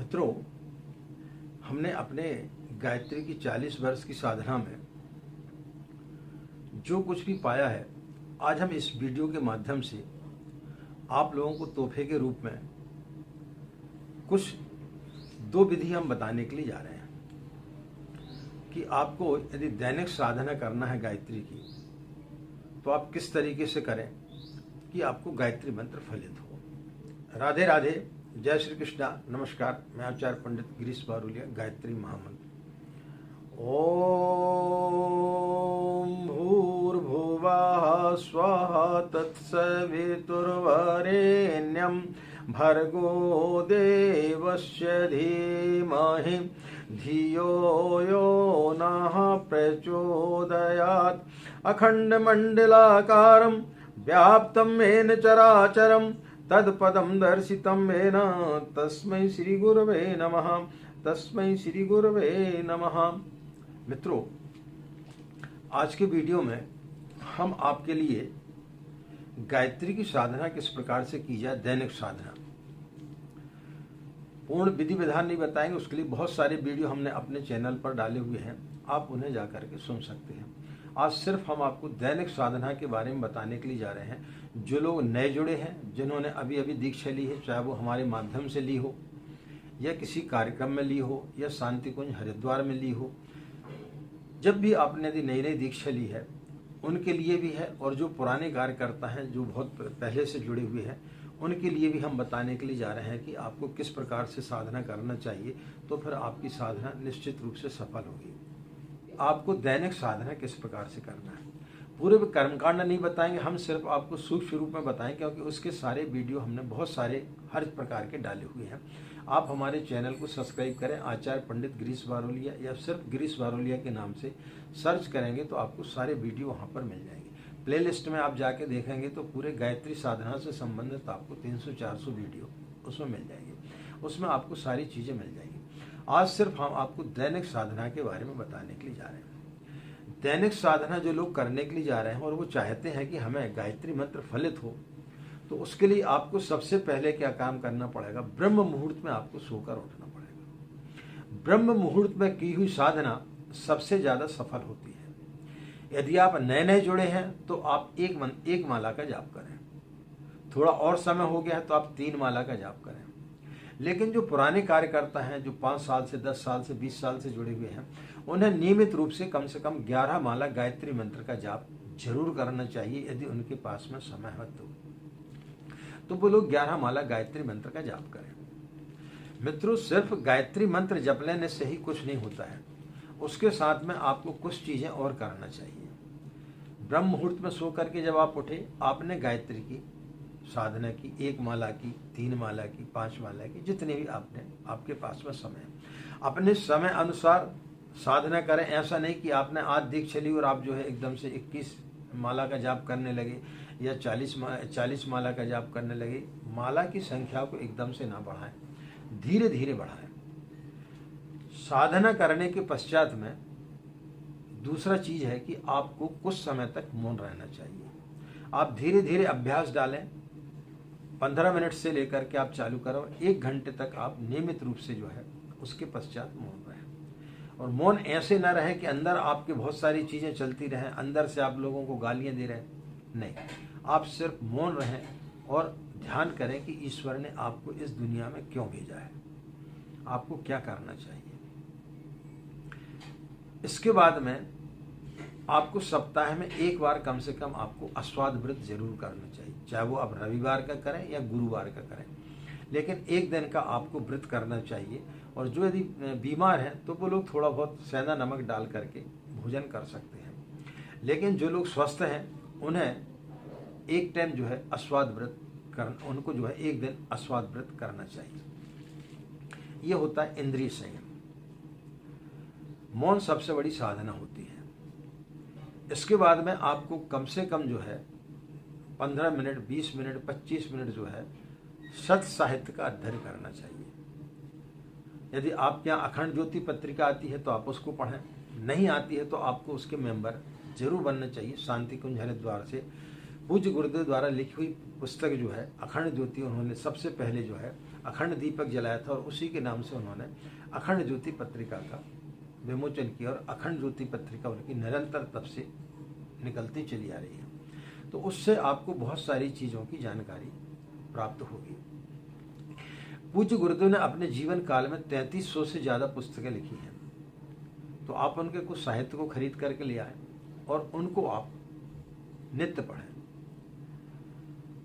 मित्रों, हमने अपने गायत्री की 40 वर्ष की साधना में जो कुछ भी पाया है, आज हम इस वीडियो के माध्यम से आप लोगों को तोहफे के रूप में कुछ 2 विधि हम बताने के लिए जा रहे हैं कि आपको यदि दैनिक साधना करना है गायत्री की, तो आप किस तरीके से करें कि आपको गायत्री मंत्र फलित हो। राधे राधे, जय श्री कृष्णा, नमस्कार। मैं आचार्य पंडित गिरीश बारुलिया, गायत्री महामंत्र। ओम भूर्भुवः स्वः तत्सवितुर्वरेण्यं भर्गो देवस्य धीमहि धियो यो नः प्रचोदयात्। अखण्डमण्डलाकारं व्याप्तं येन चराचरं तत्पदं दर्शितं येन तस्मै श्री गुरवे नमः, तस्मै श्री गुरवे नमः। मित्रों, आज के वीडियो में हम आपके लिए गायत्री की साधना किस प्रकार से की जाए, दैनिक साधना, पूर्ण विधि विधान नहीं बताएंगे। उसके लिए बहुत सारे वीडियो हमने अपने चैनल पर डाले हुए हैं, आप उन्हें जाकर के सुन सकते हैं। आज सिर्फ हम आपको दैनिक साधना के बारे में बताने के लिए जा रहे हैं। जो लोग नए जुड़े हैं, जिन्होंने अभी अभी दीक्षा ली है, चाहे वो हमारे माध्यम से ली हो या किसी कार्यक्रम में ली हो या शांति कुंज हरिद्वार में ली हो, जब भी आपने यदि नई नई दीक्षा ली है उनके लिए भी है, और जो पुराने कार्यकर्ता हैं जो बहुत पहले से जुड़े हुए हैं उनके लिए भी हम बताने के लिए जा रहे हैं कि आपको किस प्रकार से साधना करना चाहिए, तो फिर आपकी साधना निश्चित रूप से सफल होगी। आपको दैनिक साधना किस प्रकार से करना है, पूरे कर्मकांड नहीं बताएंगे, हम सिर्फ आपको सूक्ष्म रूप में बताएं, क्योंकि उसके सारे वीडियो हमने बहुत सारे हर प्रकार के डाले हुए हैं। आप हमारे चैनल को सब्सक्राइब करें, आचार्य पंडित गिरीश बारोलिया या सिर्फ गिरीश बारोलिया के नाम से सर्च करेंगे तो आपको सारे वीडियो वहाँ पर मिल जाएंगे। प्लेलिस्ट में आप जाके देखेंगे तो पूरे गायत्री साधना से संबंधित आपको 300-400 वीडियो उसमें मिल जाएंगे, उसमें आपको सारी चीज़ें मिल जाएंगी। आज सिर्फ हम आपको दैनिक साधना के बारे में बताने के लिए जा रहे हैं। दैनिक साधना जो लोग करने के लिए जा रहे हैं और वो चाहते हैं कि हमें गायत्री मंत्र फलित हो, तो उसके लिए आपको सबसे पहले क्या काम करना पड़ेगा, ब्रह्म मुहूर्त में आपको सोकर उठना पड़ेगा। ब्रह्म मुहूर्त में की हुई साधना सबसे ज्यादा सफल होती है। यदि आप नए नए जुड़े हैं तो आप एक माला का जाप करें, थोड़ा और समय हो गया है तो आप 3 माला का जाप करें। लेकिन जो पुराने कार्यकर्ता हैं, जो 5 साल से 10 साल से 20 साल से जुड़े हुए हैं, उन्हें नियमित रूप से कम 11 माला गायत्री मंत्र का जाप जरूर करना चाहिए। यदि उनके पास में समय है तो वो लोग 11 माला गायत्री मंत्र का जाप करें। मित्रों, सिर्फ गायत्री मंत्र जप लेने से ही कुछ नहीं होता है, उसके साथ में आपको कुछ चीजें और करना चाहिए। ब्रह्म मुहूर्त में सो करके जब आप उठे, आपने गायत्री की साधना की, 1 माला की, 3 माला की, 5 माला की, जितने भी आपके पास में समय है, अपने समय अनुसार साधना करें। ऐसा नहीं कि आपने आज दीक्षा ली और आप जो है एकदम से 21 माला का जाप करने लगे या 40 माला का जाप करने लगे। माला की संख्या को एकदम से ना बढ़ाएं, धीरे धीरे बढ़ाएं। साधना करने के पश्चात में दूसरा चीज है कि आपको कुछ समय तक मौन रहना चाहिए। आप धीरे धीरे अभ्यास डालें, 15 मिनट से लेकर के आप चालू करो, 1 घंटे तक आप नियमित रूप से जो है उसके पश्चात मौन रहें। और मौन ऐसे ना रहे कि अंदर आपके बहुत सारी चीजें चलती रहें, अंदर से आप लोगों को गालियां दे रहे हैं, नहीं। आप सिर्फ मौन रहें और ध्यान करें कि ईश्वर ने आपको इस दुनिया में क्यों भेजा है, आपको क्या करना चाहिए। इसके बाद में आपको सप्ताह में 1 बार कम से कम आपको आस्वाद व्रत जरूर करना चाहिए, चाहे वो आप रविवार का करें या गुरुवार का करें, लेकिन 1 दिन का आपको व्रत करना चाहिए। और जो यदि बीमार हैं तो वो लोग थोड़ा बहुत सेंधा नमक डाल करके भोजन कर सकते हैं, लेकिन जो लोग स्वस्थ हैं उन्हें 1 टाइम जो है आस्वाद व्रत करना, उनको जो है 1 दिन आस्वाद व्रत करना चाहिए। ये होता है इंद्रिय संयम। मौन सबसे बड़ी साधना होती है। इसके बाद में आपको कम से कम जो है 15 मिनट, 20 मिनट, 25 मिनट जो है सत साहित्य का अध्ययन करना चाहिए। यदि आपके यहाँ अखंड ज्योति पत्रिका आती है तो आप उसको पढ़ें, नहीं आती है तो आपको उसके मेंबर जरूर बनना चाहिए। शांति कुंज हरिद्वार से पूज्य गुरुदेव द्वारा लिखी हुई पुस्तक जो है अखंड ज्योति, उन्होंने सबसे पहले जो है अखंड दीपक जलाया था और उसी के नाम से उन्होंने अखंड ज्योति पत्रिका का विमोचन किया और अखंड ज्योति पत्रिका उनकी निरंतर तब से निकलती चली आ रही है। तो उससे आपको बहुत सारी चीज़ों की जानकारी प्राप्त होगी। पूज्य गुरुदेव ने अपने जीवन काल में 3300 से ज़्यादा पुस्तकें लिखी हैं। तो आप उनके कुछ साहित्य को खरीद करके ले आए और उनको आप नित्य पढ़ें।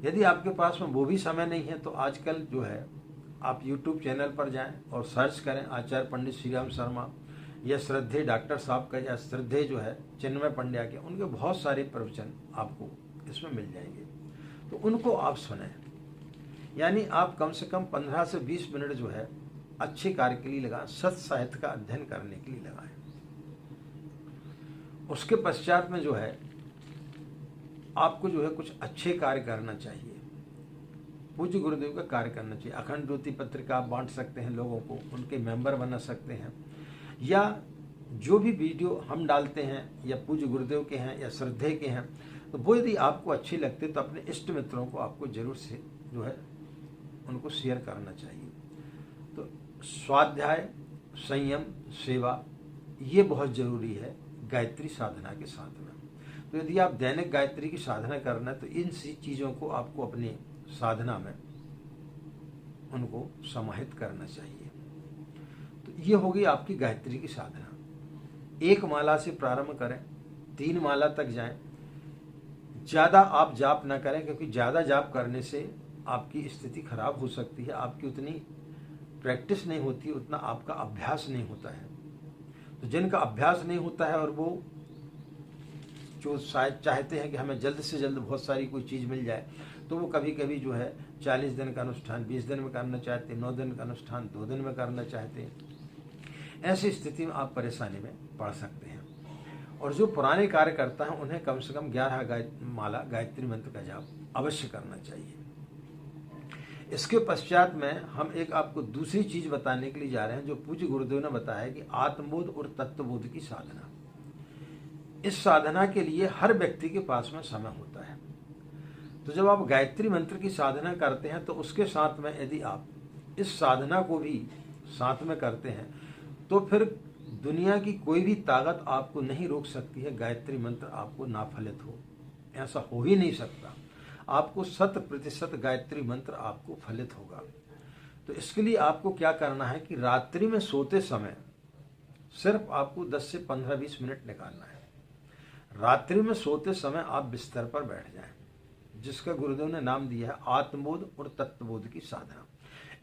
यदि आपके पास में वो भी समय नहीं है तो आजकल जो है आप YouTube चैनल पर जाएं और सर्च करें आचार्य पंडित श्री राम शर्मा या श्रद्धेय डॉक्टर साहब का या श्रद्धेय जो है चिन्मय पंड्या के, उनके बहुत सारे प्रवचन आपको इसमें मिल जाएंगे। तो उनको आप सुनें, यानी आप कम से कम 15 से 20 मिनट जो है अच्छे कार्य के लिए लगाएं, सत साहित्य का अध्ययन करने के लिए लगाएं। उसके पश्चात में जो है आपको जो है कुछ अच्छे कार्य करना चाहिए, पूज्य गुरुदेव का कार्य करना चाहिए। अखंड ज्योति पत्रिका आप बांट सकते हैं लोगों को, उनके मेंबर बना सकते हैं, या जो भी वीडियो हम डालते हैं या पूज्य गुरुदेव के हैं या श्रद्धेय के हैं तो वो यदि आपको अच्छे लगते तो अपने इष्ट मित्रों को आपको जरूर से जो है उनको शेयर करना चाहिए। तो स्वाध्याय, संयम, सेवा ये बहुत जरूरी है गायत्री साधना के साथ में। तो यदि आप दैनिक गायत्री की साधना करना है तो इन सी चीज़ों को आपको अपनी साधना में उनको समाहित करना चाहिए। तो ये होगी आपकी गायत्री की साधना। 1 माला से प्रारंभ करें, 3 माला तक जाएं। ज़्यादा आप जाप ना करें क्योंकि ज़्यादा जाप करने से आपकी स्थिति खराब हो सकती है। आपकी उतनी प्रैक्टिस नहीं होती, उतना आपका अभ्यास नहीं होता है। तो जिनका अभ्यास नहीं होता है और वो जो शायद चाहते हैं कि हमें जल्द से जल्द बहुत सारी कोई चीज़ मिल जाए, तो वो कभी कभी जो है 40 दिन का अनुष्ठान 20 दिन में करना चाहते हैं, 9 दिन का अनुष्ठान 2 दिन में करना चाहते हैं। ऐसी स्थिति में आप परेशानी में पड़ सकते हैं। और जो पुराने कार्य करता है उन्हें कम से कम 11 माला गायत्री मंत्र का जाप अवश्य करना चाहिए। इसके पश्चात में हम एक आपको दूसरी चीज बताने के लिए जा रहे हैं जो पूज्य गुरुदेव ने बताया कि आत्मबोध और तत्वबोध की साधना। इस साधना के लिए हर व्यक्ति के पास में समय होता है। तो जब आप गायत्री मंत्र की साधना करते हैं तो उसके साथ में यदि आप इस साधना को भी साथ में करते हैं तो फिर दुनिया की कोई भी ताकत आपको नहीं रोक सकती है गायत्री मंत्र आपको नाफलित हो। ऐसा हो ही नहीं सकता। आपको 100% गायत्री मंत्र आपको फलित होगा। तो इसके लिए आपको क्या करना है कि रात्रि में सोते समय सिर्फ आपको 10 से 15-20 मिनट निकालना है। रात्रि में सोते समय आप बिस्तर पर बैठ जाएं, जिसका गुरुदेव ने नाम दिया है आत्मबोध और तत्वबोध की साधना।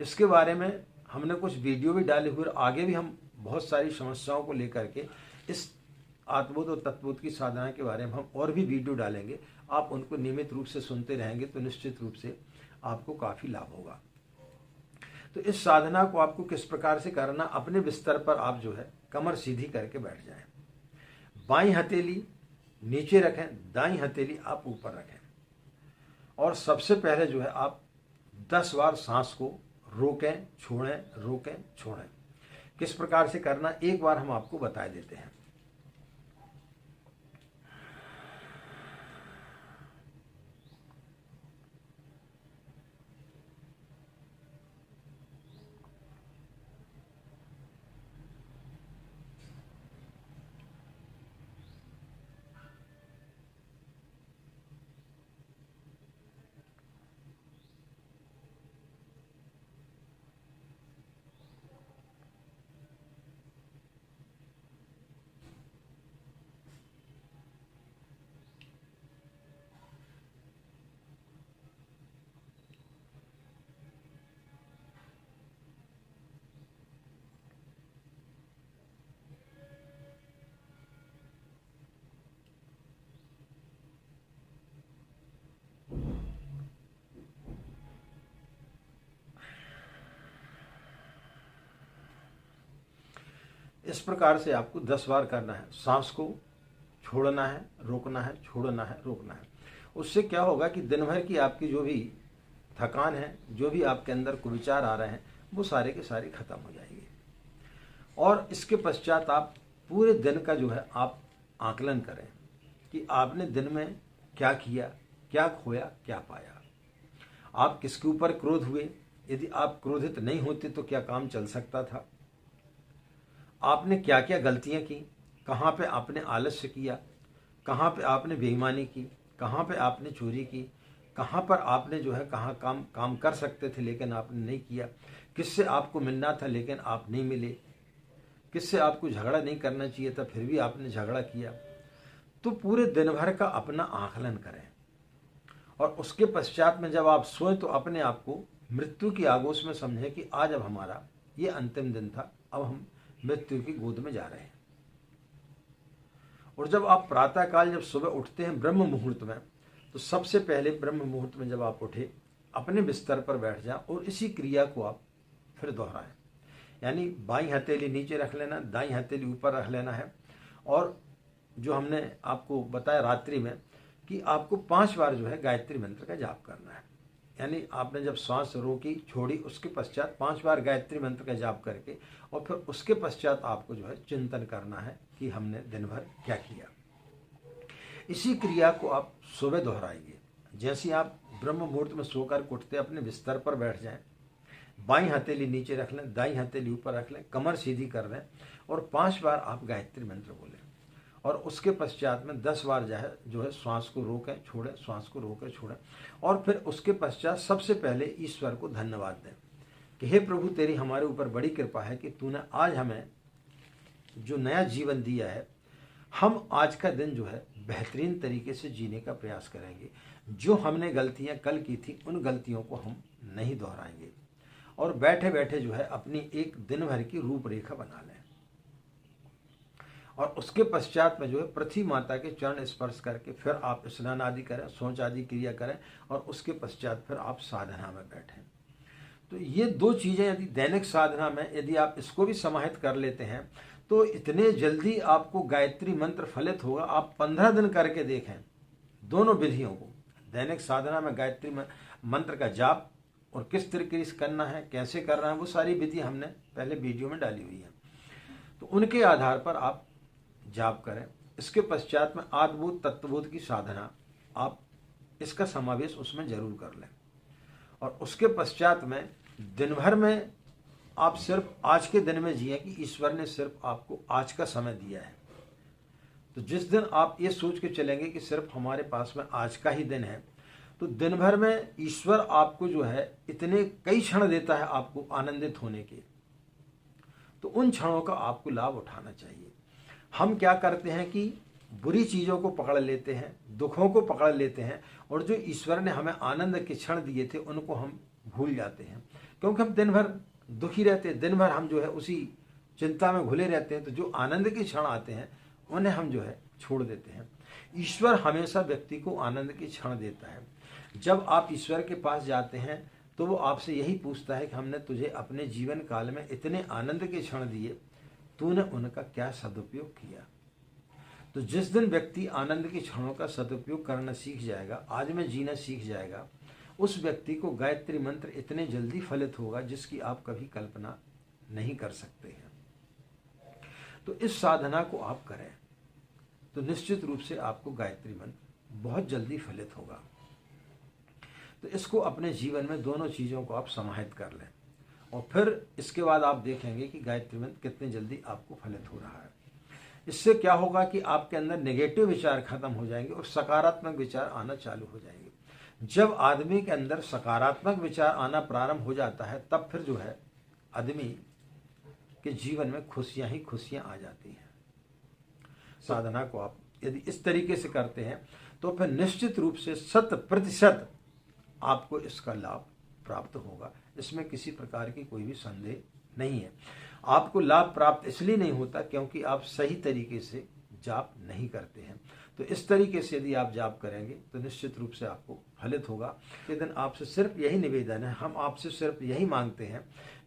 इसके बारे में हमने कुछ वीडियो भी डाले हुए और आगे भी हम बहुत सारी समस्याओं को लेकर के इस आत्मबोध और तत्वबोध की साधना के बारे में हम और भी वीडियो डालेंगे। आप उनको नियमित रूप से सुनते रहेंगे तो निश्चित रूप से आपको काफी लाभ होगा। तो इस साधना को आपको किस प्रकार से करना, अपने बिस्तर पर आप जो है कमर सीधी करके बैठ जाएं। बाईं हथेली नीचे रखें, दाईं हथेली आप ऊपर रखें और सबसे पहले जो है आप 10 बार सांस को रोकें छोड़ें, रोकें छोड़ें। किस प्रकार से करना एक बार हम आपको बता देते हैं। इस प्रकार से आपको 10 बार करना है। सांस को छोड़ना है, रोकना है, छोड़ना है, रोकना है। उससे क्या होगा कि दिन भर की आपकी जो भी थकान है, जो भी आपके अंदर कुविचार आ रहे हैं, वो सारे के सारे खत्म हो जाएंगे। और इसके पश्चात आप पूरे दिन का जो है आप आकलन करें कि आपने दिन में क्या किया, क्या खोया, क्या पाया। आप किसके ऊपर क्रोध हुए, यदि आप क्रोधित नहीं होते तो क्या काम चल सकता था? आपने क्या क्या गलतियां की, कहाँ पे आपने आलस्य किया, कहाँ पे आपने बेईमानी की, कहाँ पे आपने चोरी की, कहाँ पर आपने जो है कहाँ काम कर सकते थे लेकिन आपने नहीं किया, किससे आपको मिलना था लेकिन आप नहीं मिले, किससे आपको झगड़ा नहीं करना चाहिए था फिर भी आपने झगड़ा किया। तो पूरे दिन भर का अपना आकलन करें और उसके पश्चात में जब आप सोएं तो अपने आप को मृत्यु की आगोश में समझें कि आज अब हमारा ये अंतिम दिन था, अब हम मृत्यु की गोद में जा रहे हैं। और जब आप प्रातःकाल जब सुबह उठते हैं ब्रह्म मुहूर्त में, तो सबसे पहले ब्रह्म मुहूर्त में जब आप उठे अपने बिस्तर पर बैठ जाएं और इसी क्रिया को आप फिर दोहराएं। यानी बाईं हथेली नीचे रख लेना, दाईं हथेली ऊपर रख लेना है। और जो हमने आपको बताया रात्रि में कि आपको 5 बार जो है गायत्री मंत्र का जाप करना है। यानी आपने जब सांस रोकी छोड़ी उसके पश्चात 5 बार गायत्री मंत्र का जाप करके और फिर उसके पश्चात आपको जो है चिंतन करना है कि हमने दिन भर क्या किया। इसी क्रिया को आप सुबह दोहराइए। जैसे आप ब्रह्म मुहूर्त में सोकर उठते अपने बिस्तर पर बैठ जाएं, बाईं हथेली नीचे रख लें, दाईं हथेली ऊपर रख लें, कमर सीधी कर लें और 5 बार आप गायत्री मंत्र बोलें। और उसके पश्चात में 10 बार जो है श्वास को रोकें छोड़ें, श्वास को रोकें छोड़ें। और फिर उसके पश्चात सबसे पहले ईश्वर को धन्यवाद दें कि हे प्रभु, तेरी हमारे ऊपर बड़ी कृपा है कि तूने आज हमें जो नया जीवन दिया है, हम आज का दिन जो है बेहतरीन तरीके से जीने का प्रयास करेंगे। जो हमने गलतियां कल की थी उन गलतियों को हम नहीं दोहराएंगे। और बैठे बैठे जो है अपनी एक दिन भर की रूपरेखा बना लें। और उसके पश्चात में जो है पृथ्वी माता के चरण स्पर्श करके फिर आप स्नान आदि करें, शौच आदि क्रिया करें और उसके पश्चात फिर आप साधना में बैठें। तो ये 2 चीज़ें यदि दैनिक साधना में यदि आप इसको भी समाहित कर लेते हैं तो इतने जल्दी आपको गायत्री मंत्र फलित होगा। आप 15 दिन करके देखें दोनों विधियों को, दैनिक साधना में गायत्री मंत्र का जाप और किस तरीके से करना है, कैसे करना है, वो सारी विधि हमने पहले वीडियो में डाली हुई है। तो उनके आधार पर आप जाप करें। इसके पश्चात में आत्मबोध तत्वबोध की साधना आप इसका समावेश उसमें जरूर कर लें। और उसके पश्चात में दिन भर में आप सिर्फ आज के दिन में जिए कि ईश्वर ने सिर्फ आपको आज का समय दिया है। तो जिस दिन आप ये सोच के चलेंगे कि सिर्फ हमारे पास में आज का ही दिन है, तो दिन भर में ईश्वर आपको जो है इतने कई क्षण देता है आपको आनंदित होने के। तो उन क्षणों का आपको लाभ उठाना चाहिए। हम क्या करते हैं कि बुरी चीज़ों को पकड़ लेते हैं, दुखों को पकड़ लेते हैं और जो ईश्वर ने हमें आनंद के क्षण दिए थे उनको हम भूल जाते हैं, क्योंकि हम दिन भर दुखी रहते हैं, दिन भर हम जो है उसी चिंता में घुले रहते हैं। तो जो आनंद के क्षण आते हैं उन्हें हम जो है छोड़ देते हैं। ईश्वर हमेशा व्यक्ति को आनंद के क्षण देता है। जब आप ईश्वर के पास जाते हैं तो वो आपसे यही पूछता है कि हमने तुझे अपने जीवन काल में इतने आनंद के क्षण दिए, तूने उनका क्या सदुपयोग किया। तो जिस दिन व्यक्ति आनंद के क्षणों का सदुपयोग करना सीख जाएगा, आज में जीना सीख जाएगा, उस व्यक्ति को गायत्री मंत्र इतने जल्दी फलित होगा जिसकी आप कभी कल्पना नहीं कर सकते हैं। तो इस साधना को आप करें तो निश्चित रूप से आपको गायत्री मंत्र बहुत जल्दी फलित होगा। तो इसको अपने जीवन में दोनों चीज़ों को आप समाहित कर लें और फिर इसके बाद आप देखेंगे कि गायत्री मंत्र कितने जल्दी आपको फलित हो रहा है। इससे क्या होगा कि आपके अंदर नेगेटिव विचार खत्म हो जाएंगे और सकारात्मक विचार आना चालू हो जाएंगे। जब आदमी के अंदर सकारात्मक विचार आना प्रारंभ हो जाता है तब फिर जो है आदमी के जीवन में खुशियां ही खुशियां आ जाती हैं। साधना को आप यदि इस तरीके से करते हैं तो फिर निश्चित रूप से 100% आपको इसका लाभ प्राप्त होगा। इसमें किसी प्रकार की कोई भी संदेह नहीं है। आपको लाभ प्राप्त इसलिए नहीं होता क्योंकि आप सही तरीके से जाप नहीं करते हैं। तो इस तरीके से यदि आप जाप करेंगे तो निश्चित रूप से आपको फलित होगा। ये दिन आपसे सिर्फ यही निवेदन है, हम आपसे सिर्फ यही मांगते हैं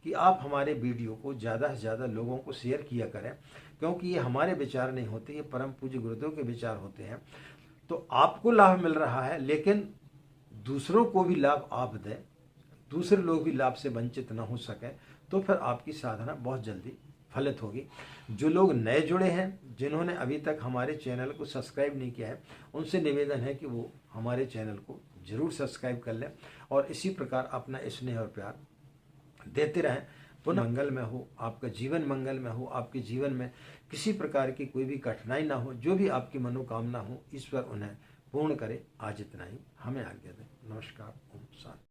कि आप हमारे वीडियो को ज़्यादा से ज़्यादा लोगों को शेयर किया करें, क्योंकि ये हमारे विचार नहीं होते, ये परम पूज्य गुरुदेव के विचार होते हैं। तो आपको लाभ मिल रहा है लेकिन दूसरों को भी लाभ आप दें, दूसरे लोग भी लाभ से वंचित न हो सकें, तो फिर आपकी साधना बहुत जल्दी फलित होगी। जो लोग नए जुड़े हैं, जिन्होंने अभी तक हमारे चैनल को सब्सक्राइब नहीं किया है, उनसे निवेदन है कि वो हमारे चैनल को जरूर सब्सक्राइब कर लें और इसी प्रकार अपना स्नेह और प्यार देते रहें। पुनः मंगल में हो, आपका जीवन मंगल में हो, आपके जीवन में किसी प्रकार की कोई भी कठिनाई ना हो, जो भी आपकी मनोकामना हो ईश्वर उन्हें पूर्ण करे। आज इतना ही, हमें आज्ञा दें। नमस्कार। ओम शांति।